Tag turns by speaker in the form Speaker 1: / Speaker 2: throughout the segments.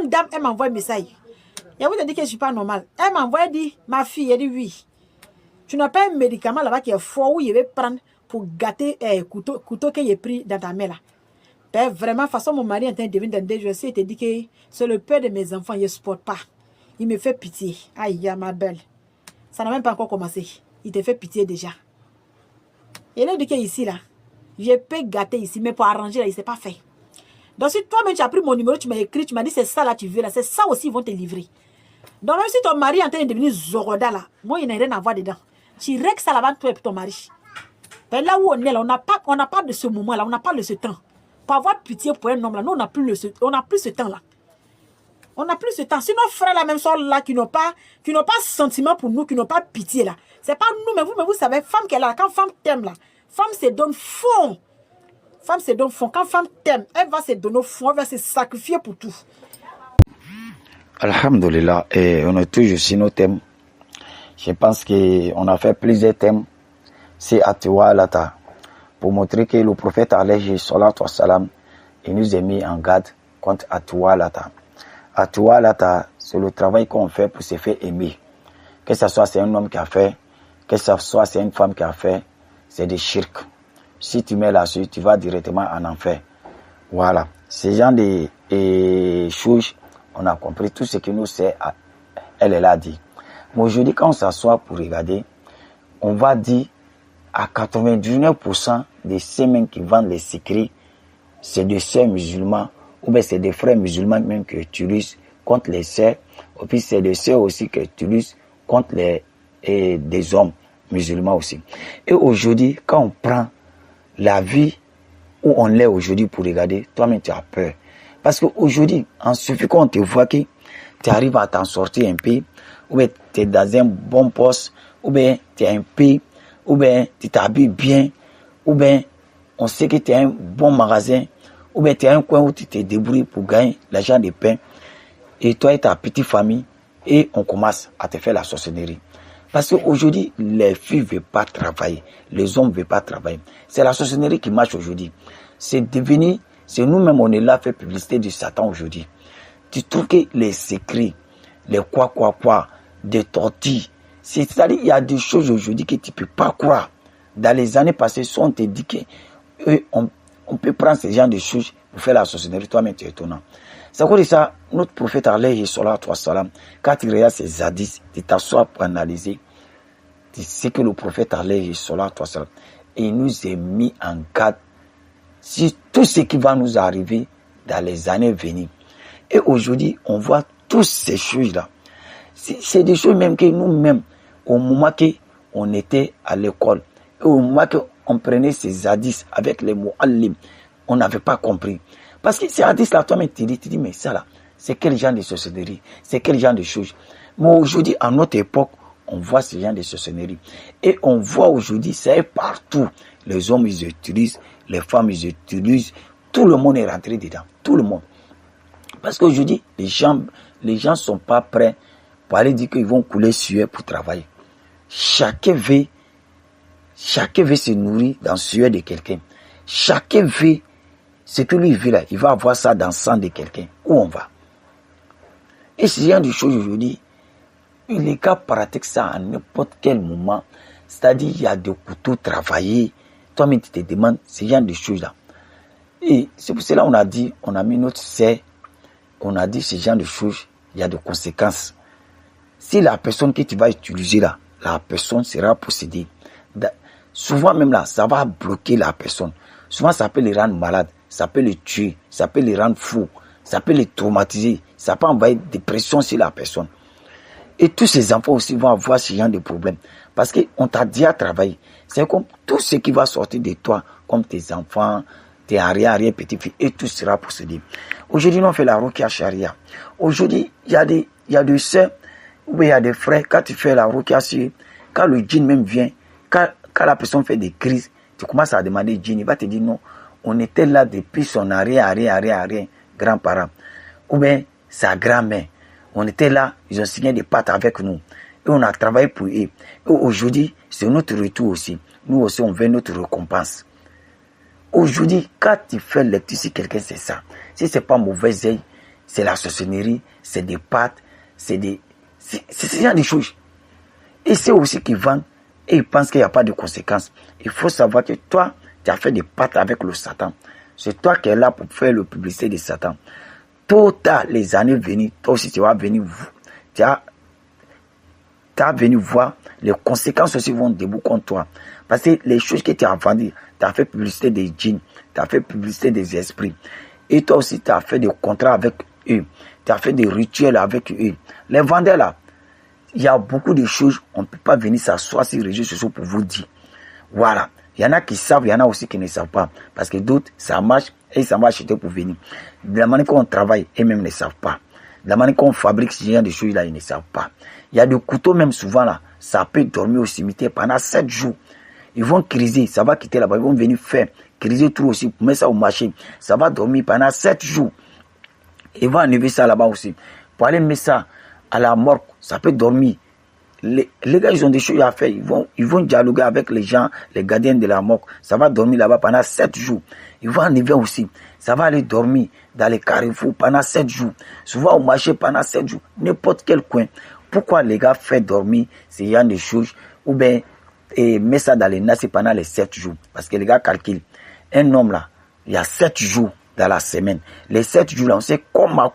Speaker 1: même dame, elle m'envoie un message. Et vous te dit que je ne suis pas normale. Elle m'envoie, dit, ma fille, elle dit oui. Tu n'as pas un médicament là-bas qui est fort où il va prendre pour gâter couteau qu'il a pris dans ta main là. Ben, vraiment, de toute façon, mon mari est en train de devenir dans je sais, il te dit que c'est le père de mes enfants, il ne supporte pas. Il me fait pitié. Aïe, ma belle. Ça n'a même pas encore commencé. Il te fait pitié déjà. Et là, dit ici là, je peux gâter ici, mais pour arranger là, il ne s'est pas fait. Donc, si toi-même tu as pris mon numéro, tu m'as écrit, tu m'as dit c'est ça là, tu veux là, c'est ça aussi, ils vont te livrer. Donc, même si ton mari est en train de devenir Zoroda là, moi, il n'y a rien à voir dedans. Tu règles ça là-bas, toi et ton mari. Ben, là où on est là, on n'a pas de ce moment là, on n'a pas de ce temps. Pour avoir pitié pour un homme là, nous, on n'a plus ce temps là. On n'a plus ce temps. Si nos frères là même sont là, qui n'ont pas sentiment pour nous, qui n'ont pas pitié là, c'est pas nous, mais vous savez, femme qui est là, quand femme t'aime là, femme se donne fond. Femme se donne fond. Quand femme t'aime, elle va se donner fond, elle va se sacrifier pour tout.
Speaker 2: Alhamdulillah, et on est toujours sur nos thèmes. Je pense qu'on a fait plusieurs thèmes. C'est Atiwa Lata. Pour montrer que le prophète alayhi salatu wassalam, il nous a mis en garde contre Atiwa Lata. Atiwa Lata, c'est le travail qu'on fait pour se faire aimer. Que ce soit c'est un homme qui a fait, que ce soit c'est une femme qui a fait, c'est des shirk. Si tu mets là-dessus, tu vas directement en enfer. Voilà. Ces gens de choses, on a compris tout ce que nous sait, elle a dit. Mais aujourd'hui, quand on s'assoit pour regarder, on va dire à 99% des semaines qui vendent les secrets, c'est des sœurs musulmans, ou bien c'est des frères musulmans même que tu utilises contre les sœurs, et puis c'est des sœurs aussi que tu utilises contre des hommes musulmans aussi. Et aujourd'hui, quand on prend la vie où on l'est aujourd'hui pour regarder, toi-même tu as peur. Parce qu'aujourd'hui, en suffit qu'on te voit que tu arrives à t'en sortir un peu, ou bien tu es dans un bon poste, ou bien tu es un peu, ou bien tu t'habilles bien, ou bien on sait que tu as un bon magasin, ou bien tu as un coin où tu te débrouilles pour gagner l'argent de pain, et toi et ta petite famille, et on commence à te faire la sorcellerie. Parce qu'aujourd'hui, les filles ne veulent pas travailler, les hommes ne veulent pas travailler. C'est la sorcellerie qui marche aujourd'hui. C'est nous-mêmes, on est là à faire publicité du Satan aujourd'hui. Tu trouves que les secrets, les quoi, des tortilles, c'est-à-dire il y a des choses aujourd'hui que tu ne peux pas croire. Dans les années passées, si on te dit qu'on peut prendre ce genre de choses pour faire la sorcellerie, toi-même tu es étonnant. C'est à cause de ça, notre prophète alayhi salatu wassalam, quand il regarde ces hadiths, tu t'assois pour analyser, tu sais que le prophète alayhi salatu wassalam, il nous a mis en garde sur tout ce qui va nous arriver dans les années venues. Et aujourd'hui, on voit toutes ces choses-là. C'est des choses même que nous-mêmes, au moment qu'on était à l'école, et au moment qu'on prenait ces hadiths avec les mu'allim, on n'avait pas compris. Parce que ces hadiths-là, toi-même, tu dis, mais ça là, c'est quel genre de sorcellerie, c'est quel genre de choses. Mais aujourd'hui, à notre époque, on voit ce genre de sorcellerie. Et on voit aujourd'hui, c'est partout. Les hommes, ils utilisent, les femmes, ils utilisent. Tout le monde est rentré dedans. Tout le monde. Parce qu'aujourd'hui, les gens ne sont pas prêts pour aller dire qu'ils vont couler sueur pour travailler. Chacun veut se nourrir dans le sueur de quelqu'un. Chacun veut ce que lui veut là. Il va avoir ça dans le sang de quelqu'un. Où on va? Et ce genre de choses aujourd'hui, les gars pratiquent ça à n'importe quel moment. C'est-à-dire, il y a des couteaux travaillés. Toi-même, tu te demandes ce genre de choses-là. Et c'est pour cela qu'on a dit, on a mis notre serre, on a dit ce genre de choses, il y a des conséquences. Si la personne que tu vas utiliser là, la personne sera possédée. Souvent même là, ça va bloquer la personne. Souvent, ça peut les rendre malades, ça peut les tuer, ça peut les rendre fous, ça peut les traumatiser, ça peut envoyer des pressions sur la personne. Et tous ces enfants aussi vont avoir ce genre de problème. Parce qu'on t'a dit à travailler. C'est comme tout ce qui va sortir de toi, comme tes enfants, tes arrière, petits-filles, et tout sera possédé. Aujourd'hui, on fait la ruqya charia. Aujourd'hui, il y a des sœurs, ou il y a des frères, quand tu fais la ruqya, quand le djinn même vient, quand la personne fait des crises, tu commences à demander djinn, il va te dire non, on était là depuis son arrière, grand-parent, ou bien sa grand-mère. On était là, ils ont signé des pactes avec nous. Et on a travaillé pour eux. Et aujourd'hui, c'est notre retour aussi. Nous aussi, on veut notre récompense. Aujourd'hui, quand tu fais lecture sur quelqu'un, c'est ça. Si ce n'est pas mauvais œil, c'est la sorcellerie, c'est des pâtes, c'est ce genre de choses. Et c'est aussi qu'ils vendent et ils pensent qu'il n'y a pas de conséquences. Il faut savoir que toi, tu as fait des pâtes avec le Satan. C'est toi qui es là pour faire la publicité de Satan. Tôt ou tard, les années venues, toi aussi tu vas venir, tu as venu voir, les conséquences aussi vont debout contre toi. Parce que les choses que tu as vendues, tu as fait publicité des djinns, tu as fait publicité des esprits. Et toi aussi, tu as fait des contrats avec eux. Tu as fait des rituels avec eux. Les vendeurs là, il y a beaucoup de choses, on ne peut pas venir s'asseoir sur les réseaux sociaux pour vous dire. Voilà. Il y en a qui savent, il y en a aussi qui ne savent pas. Parce que d'autres, ça marche et ça va acheter pour venir. De la manière qu'on travaille, eux-mêmes ne savent pas. De la manière qu'on fabrique ce genre de choses-là, ils ne savent pas. Il y a des couteaux même souvent là, ça peut dormir au cimetière pendant 7 jours. Ils vont criser, ça va quitter là-bas, ils vont venir faire, criser tout aussi, pour mettre ça au marché. Ça va dormir pendant 7 jours. Ils vont enlever ça là-bas aussi. Pour aller mettre ça à la morgue, ça peut dormir. Les gars, ils ont des choses à faire. Ils vont dialoguer avec les gens, les gardiens de la morgue. Ça va dormir là-bas pendant 7 jours. Ils vont enlever aussi. Ça va aller dormir dans les carrefours pendant 7 jours. Souvent au marché pendant 7 jours. N'importe quel coin. Pourquoi les gars font dormir ces genre de choses ou bien mettre ça dans les nasses pendant les 7 jours? Parce que les gars calculent. Un homme là, il y a 7 jours dans la semaine. Les 7 jours là, on sait comment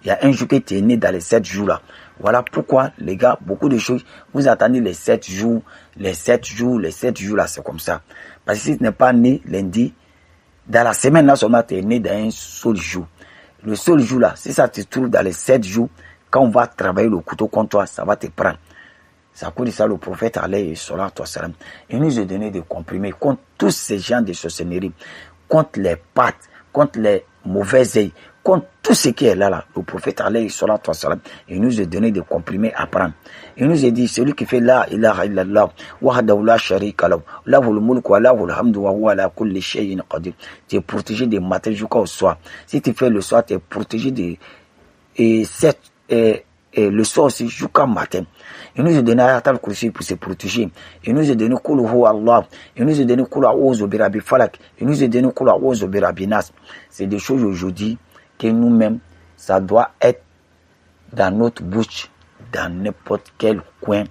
Speaker 2: il y a un jour qui est né dans les 7 jours là. Voilà pourquoi, les gars, beaucoup de choses, vous attendez les 7 jours, les 7 jours là, c'est comme ça. Parce que si tu n'es pas né lundi, dans la semaine là seulement, tu es né dans un seul jour. Le seul jour là, si ça te trouve dans les 7 jours, quand on va travailler le couteau contre toi, ça va te prendre. C'est à cause de ça, le prophète alayhi salatu wassalam, il nous a donné des comprimés contre tous ces gens de sorcellerie, contre les pattes, contre les mauvais œils, contre tout ce qui est là. Le prophète alayhi salatu wassalam, il nous a donné des comprimés à prendre. Il nous a dit, celui qui fait la ilaha illallah, wahdahu la sharika lahu, lahul mulku wa lahul hamdu wa huwa ala kulli shay'in qadir. Tu es protégé des matins jusqu'au soir. Si tu fais le soir, tu es protégé le soir aussi jusqu'au matin. Il nous a donné Ayatul Kursi pour se protéger. Il nous a donné Qul huwa Allah. Il nous a donné Qul a'udhu bi rabbil falaq. Il nous a donné Qul a'udhu bi rabbin nas. C'est des choses aujourd'hui que nous-mêmes, ça doit être dans notre bouche, dans n'importe quel coin,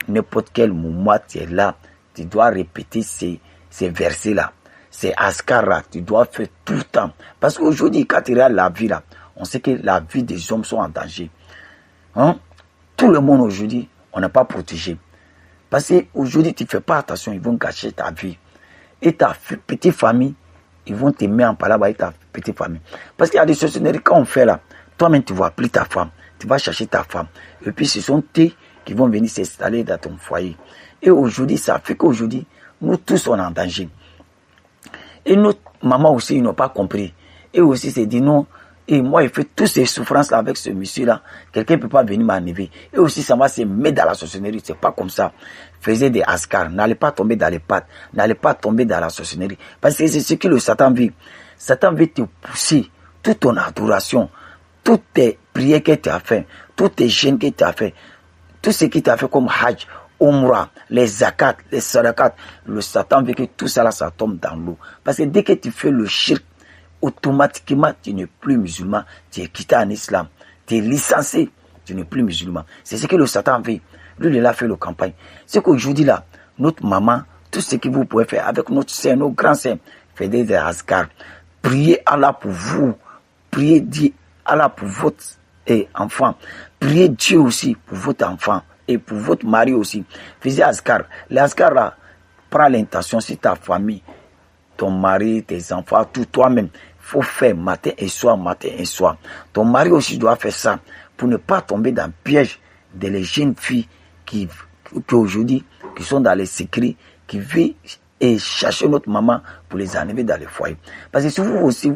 Speaker 2: n'importe quel moment tu es là. Tu dois répéter ces versets-là, ces askars-là. Tu dois faire tout le temps. Parce qu'aujourd'hui, quand tu regardes la vie là, on sait que la vie des hommes sont en danger. Hein? Tout le monde aujourd'hui, on n'est pas protégé. Parce qu'aujourd'hui, tu ne fais pas attention, ils vont gâcher ta vie. Et ta petite famille, ils vont te mettre en palabre avec ta petite famille. Parce qu'il y a des sorcelleries quand on fait là, toi-même tu vas appeler ta femme, tu vas chercher ta femme. Et puis ce sont eux qui vont venir s'installer dans ton foyer. Et aujourd'hui, ça fait qu'aujourd'hui, nous tous sommes en danger. Et notre maman aussi, ils n'ont pas compris. Et aussi, c'est dit non. Et moi, il fait toutes ces souffrances-là avec ce monsieur-là. Quelqu'un ne peut pas venir m'enlever. Et aussi, ça va se mettre dans la sorcellerie. C'est pas comme ça. Faisez des askars. N'allez pas tomber dans les pattes. N'allez pas tomber dans la sorcellerie. Parce que c'est ce que le Satan veut. Satan veut te pousser. Toute ton adoration. Toutes tes prières que tu as fait. Toutes tes jeûnes que tu as fait. Tout ce que tu as fait comme Hajj, Umrah, les zakats, les sadaqat. Le Satan veut que tout ça là, ça tombe dans l'eau. Parce que dès que tu fais le shirk, automatiquement, tu n'es plus musulman, tu es quitté en islam, tu es licencié, tu n'es plus musulman. C'est ce que le Satan fait. Lui, il a fait la campagne. C'est qu'aujourd'hui, là, notre maman, tout ce que vous pouvez faire avec notre sœur, nos grands sœurs, faites des askars. Priez Allah pour vous. Priez Dieu Allah pour votre enfant. Priez Dieu aussi pour votre enfant et pour votre mari aussi. Faites askar. Les askars, là, prends l'intention sur ta famille, ton mari, tes enfants, tout toi-même. Faut faire matin et soir, matin et soir. Ton mari aussi doit faire ça pour ne pas tomber dans le piège de les jeunes filles qui aujourd'hui, qui sont dans les secrets, qui vivent et chercher notre maman pour les enlever dans les foyers. Parce que si vous aussi,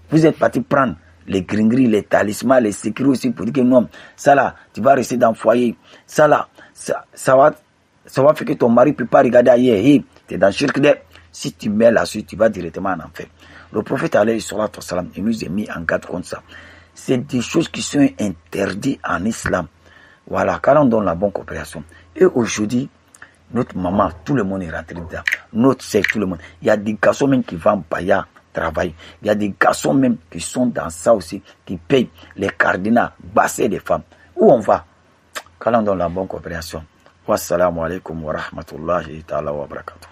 Speaker 2: vous êtes parti prendre les gringeries, les talismans, les secrets aussi pour dire que non, ça là, tu vas rester dans le foyer. Ça là, ça va faire que ton mari ne peut pas regarder ailleurs. Hey, tu es dans le shirk de... Si tu mets là-dessus, tu vas directement en enfer. Le prophète alayhi salatu wassalam, il nous a mis en garde contre ça. C'est des choses qui sont interdites en islam. Voilà, car on donne la bonne coopération. Et aujourd'hui, notre maman, tout le monde est rentré dedans. Notre sœur, tout le monde. Il y a des garçons même qui vendent baya travaillent. Il y a des garçons même qui sont dans ça aussi, qui payent les cardinals, basser des femmes. Où on va? Qu'Allah donne la bonne compréhension. Wassalamu alaikum wa rahmatullahi ta'ala wa barakatuh.